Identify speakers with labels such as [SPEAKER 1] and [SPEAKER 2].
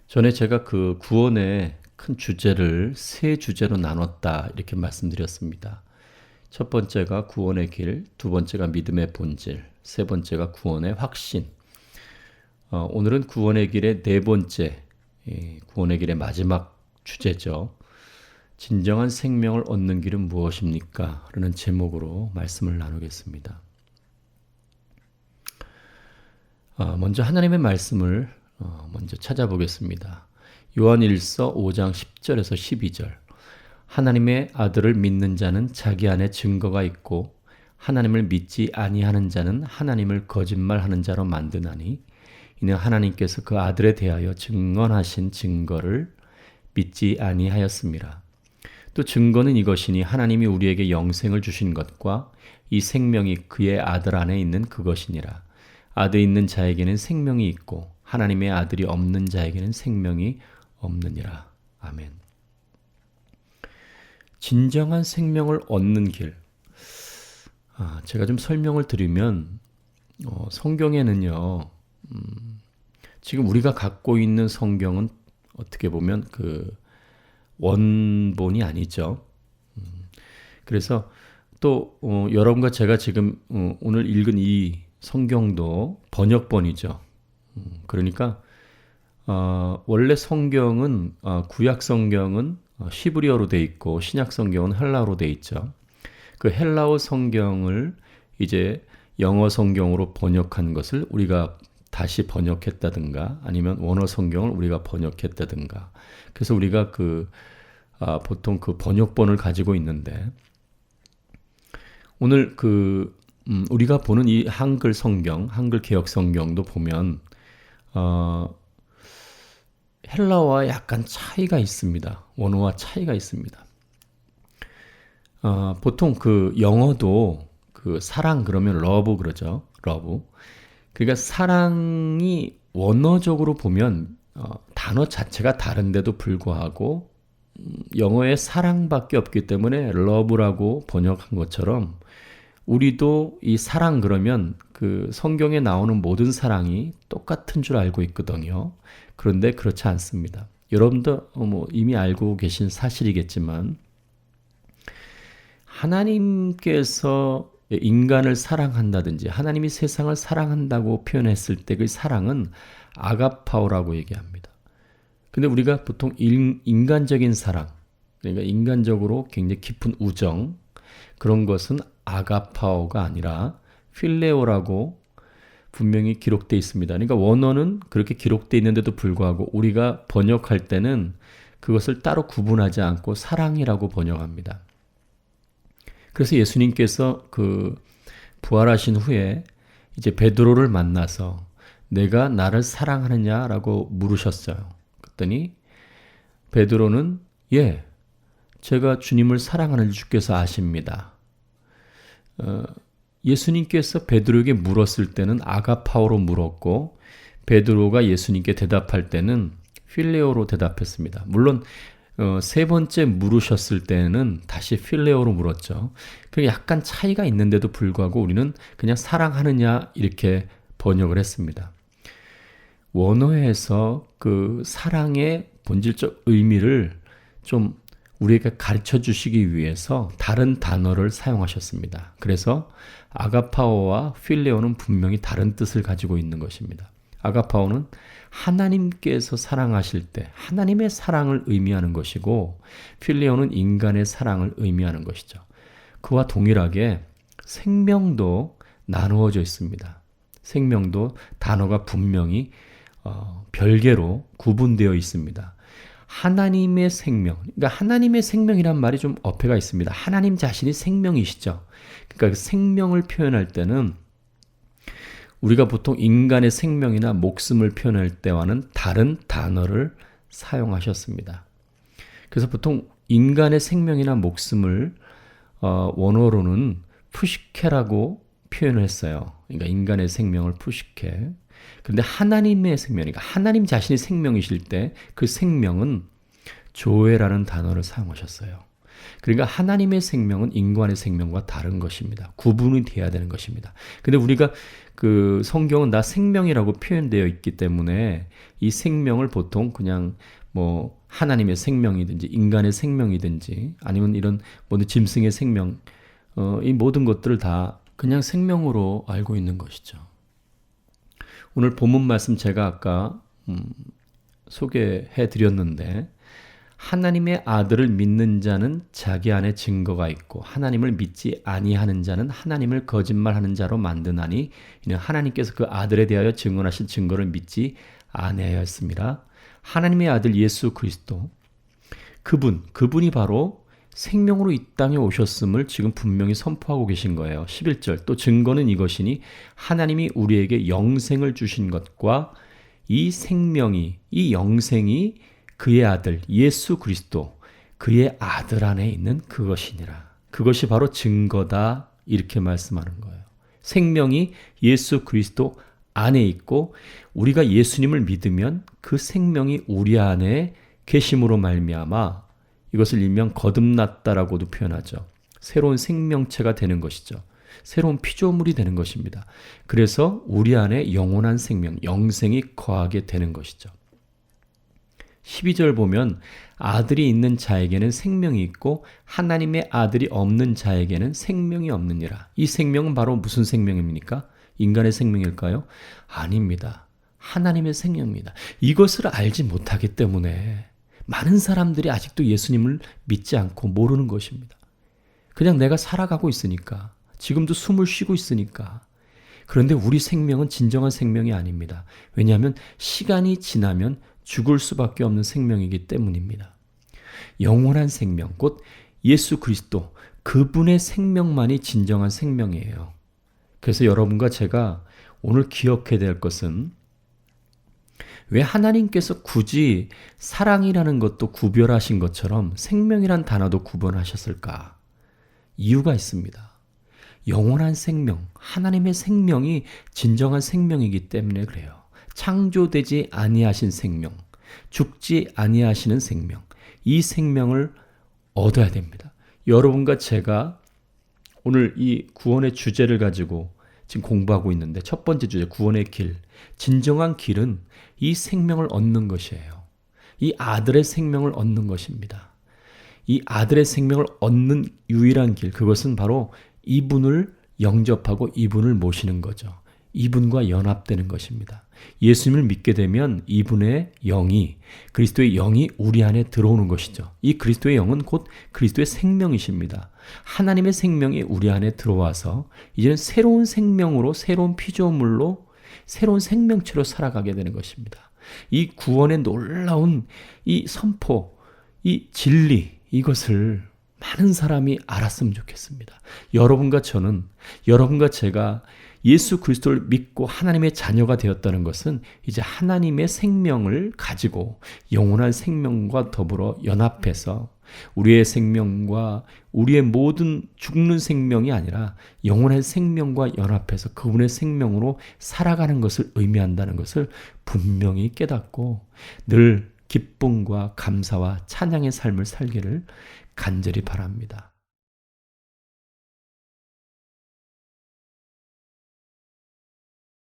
[SPEAKER 1] 전에 제가 그 구원의 큰 주제를 세 주제로 나눴다 이렇게 말씀드렸습니다. 첫 번째가 구원의 길, 두 번째가 믿음의 본질, 세 번째가 구원의 확신. 오늘은 구원의 길의 네 번째, 구원의 길의 마지막 주제죠. 진정한 생명을 얻는 길은 무엇입니까? 라는 제목으로 말씀을 나누겠습니다. 먼저 하나님의 말씀을 먼저 찾아보겠습니다. 요한일서 5장 10절에서 12절. 하나님의 아들을 믿는 자는 자기 안에 증거가 있고 하나님을 믿지 아니하는 자는 하나님을 거짓말하는 자로 만드나니 이는 하나님께서 그 아들에 대하여 증언하신 증거를 믿지 아니하였습니다. 또 증거는 이것이니 하나님이 우리에게 영생을 주신 것과 이 생명이 그의 아들 안에 있는 그것이니라. 아들 있는 자에게는 생명이 있고 하나님의 아들이 없는 자에게는 생명이 없느니라. 아멘. 진정한 생명을 얻는 길. 제가 좀 설명을 드리면 성경에는요. 지금 우리가 갖고 있는 성경은 어떻게 보면 그 원본이 아니죠. 그래서 또 여러분과 제가 지금 오늘 읽은 이 성경도 번역본이죠. 그러니까 원래 성경은 구약 성경은 히브리어로 돼 있고 신약 성경은 헬라어로 돼 있죠. 그 헬라어 성경을 이제 영어 성경으로 번역한 것을 우리가 다시 번역했다든가 아니면 원어 성경을 우리가 번역했다든가. 그래서 우리가 보통 그 번역본을 가지고 있는데 오늘 우리가 보는 이 한글 성경, 한글 개역 성경도 보면 헬라어와 약간 차이가 있습니다. 원어와 차이가 있습니다. 보통 그 영어도 그 사랑 그러면 러브 그러죠. 러브. 그러니까 사랑이 원어적으로 보면 단어 자체가 다른데도 불구하고 영어에 사랑밖에 없기 때문에 러브라고 번역한 것처럼 우리도 이 사랑 그러면 그 성경에 나오는 모든 사랑이 똑같은 줄 알고 있거든요. 그런데 그렇지 않습니다. 여러분도 이미 알고 계신 사실이겠지만 하나님께서 인간을 사랑한다든지 하나님이 세상을 사랑한다고 표현했을 때 그 사랑은 아가파오라고 얘기합니다. 근데 우리가 보통 인간적인 사랑, 그러니까 인간적으로 굉장히 깊은 우정, 그런 것은 아가파오가 아니라 필레오라고 분명히 기록되어 있습니다. 그러니까 원어는 그렇게 기록되어 있는데도 불구하고 우리가 번역할 때는 그것을 따로 구분하지 않고 사랑이라고 번역합니다. 그래서 예수님께서 부활하신 후에 이제 베드로를 만나서 내가 나를 사랑하느냐라고 물으셨어요. 그랬더니 베드로는 예, 제가 주님을 사랑하는 주께서 아십니다. 예수님께서 베드로에게 물었을 때는 아가파오로 물었고 베드로가 예수님께 대답할 때는 필레오로 대답했습니다. 물론 세 번째 물으셨을 때는 다시 필레오로 물었죠. 약간 차이가 있는데도 불구하고 우리는 그냥 사랑하느냐 이렇게 번역을 했습니다. 원어에서 그 사랑의 본질적 의미를 좀 우리에게 가르쳐 주시기 위해서 다른 단어를 사용하셨습니다. 그래서 아가파오와 필레오는 분명히 다른 뜻을 가지고 있는 것입니다. 아가파오는 하나님께서 사랑하실 때 하나님의 사랑을 의미하는 것이고 필레오는 인간의 사랑을 의미하는 것이죠. 그와 동일하게 생명도 나누어져 있습니다. 생명도 단어가 분명히 별개로 구분되어 있습니다. 하나님의 생명, 그러니까 하나님의 생명이란 말이 좀 어폐가 있습니다. 하나님 자신이 생명이시죠. 그러니까 그 생명을 표현할 때는 우리가 보통 인간의 생명이나 목숨을 표현할 때와는 다른 단어를 사용하셨습니다. 그래서 보통 인간의 생명이나 목숨을 원어로는 푸시케라고 표현을 했어요. 그러니까 인간의 생명을 푸시케. 그런데 하나님의 생명, 그러니까 하나님 자신이 생명이실 때 그 생명은 조에라는 단어를 사용하셨어요. 그러니까 하나님의 생명은 인간의 생명과 다른 것입니다. 구분이 돼야 되는 것입니다. 근데 우리가 그 성경은 나 생명이라고 표현되어 있기 때문에 이 생명을 보통 그냥 뭐 하나님의 생명이든지 인간의 생명이든지 아니면 이런 모든 짐승의 생명, 이 모든 것들을 다 그냥 생명으로 알고 있는 것이죠. 오늘 본문 말씀 제가 아까 소개해 드렸는데, 하나님의 아들을 믿는 자는 자기 안에 증거가 있고 하나님을 믿지 아니하는 자는 하나님을 거짓말하는 자로 만드나니 이는 하나님께서 그 아들에 대하여 증언하신 증거를 믿지 아니하였습니다. 하나님의 아들 예수 그리스도, 그분이 바로 생명으로 이 땅에 오셨음을 지금 분명히 선포하고 계신 거예요. 11절, 또 증거는 이것이니 하나님이 우리에게 영생을 주신 것과 이 생명이, 이 영생이 그의 아들 예수 그리스도, 그의 아들 안에 있는 그것이니라. 그것이 바로 증거다, 이렇게 말씀하는 거예요. 생명이 예수 그리스도 안에 있고 우리가 예수님을 믿으면 그 생명이 우리 안에 계심으로 말미암아 이것을 일명 거듭났다라고도 표현하죠. 새로운 생명체가 되는 것이죠. 새로운 피조물이 되는 것입니다. 그래서 우리 안에 영원한 생명, 영생이 거하게 되는 것이죠. 12절 보면 아들이 있는 자에게는 생명이 있고 하나님의 아들이 없는 자에게는 생명이 없느니라. 이 생명은 바로 무슨 생명입니까? 인간의 생명일까요? 아닙니다. 하나님의 생명입니다. 이것을 알지 못하기 때문에 많은 사람들이 아직도 예수님을 믿지 않고 모르는 것입니다. 그냥 내가 살아가고 있으니까, 지금도 숨을 쉬고 있으니까. 그런데 우리 생명은 진정한 생명이 아닙니다. 왜냐하면 시간이 지나면 죽을 수밖에 없는 생명이기 때문입니다. 영원한 생명, 곧 예수 그리스도, 그분의 생명만이 진정한 생명이에요. 그래서 여러분과 제가 오늘 기억해야 될 것은, 왜 하나님께서 굳이 사랑이라는 것도 구별하신 것처럼 생명이란 단어도 구분하셨을까? 이유가 있습니다. 영원한 생명, 하나님의 생명이 진정한 생명이기 때문에 그래요. 창조되지 아니하신 생명, 죽지 아니하시는 생명, 이 생명을 얻어야 됩니다. 여러분과 제가 오늘 이 구원의 주제를 가지고 지금 공부하고 있는데, 첫 번째 주제 구원의 길, 진정한 길은 이 생명을 얻는 것이에요. 이 아들의 생명을 얻는 것입니다. 이 아들의 생명을 얻는 유일한 길, 그것은 바로 이분을 영접하고 이분을 모시는 거죠. 이분과 연합되는 것입니다. 예수님을 믿게 되면 이분의 영이, 그리스도의 영이 우리 안에 들어오는 것이죠. 이 그리스도의 영은 곧 그리스도의 생명이십니다. 하나님의 생명이 우리 안에 들어와서 이제는 새로운 생명으로, 새로운 피조물로, 새로운 생명체로 살아가게 되는 것입니다. 이 구원의 놀라운 이 선포, 이 진리, 이것을 많은 사람이 알았으면 좋겠습니다. 여러분과 저는, 여러분과 제가 예수 그리스도를 믿고 하나님의 자녀가 되었다는 것은 이제 하나님의 생명을 가지고 영원한 생명과 더불어 연합해서 우리의 생명과 우리의 모든 죽는 생명이 아니라 영원한 생명과 연합해서 그분의 생명으로 살아가는 것을 의미한다는 것을 분명히 깨닫고 늘 기쁨과 감사와 찬양의 삶을 살기를 간절히 바랍니다.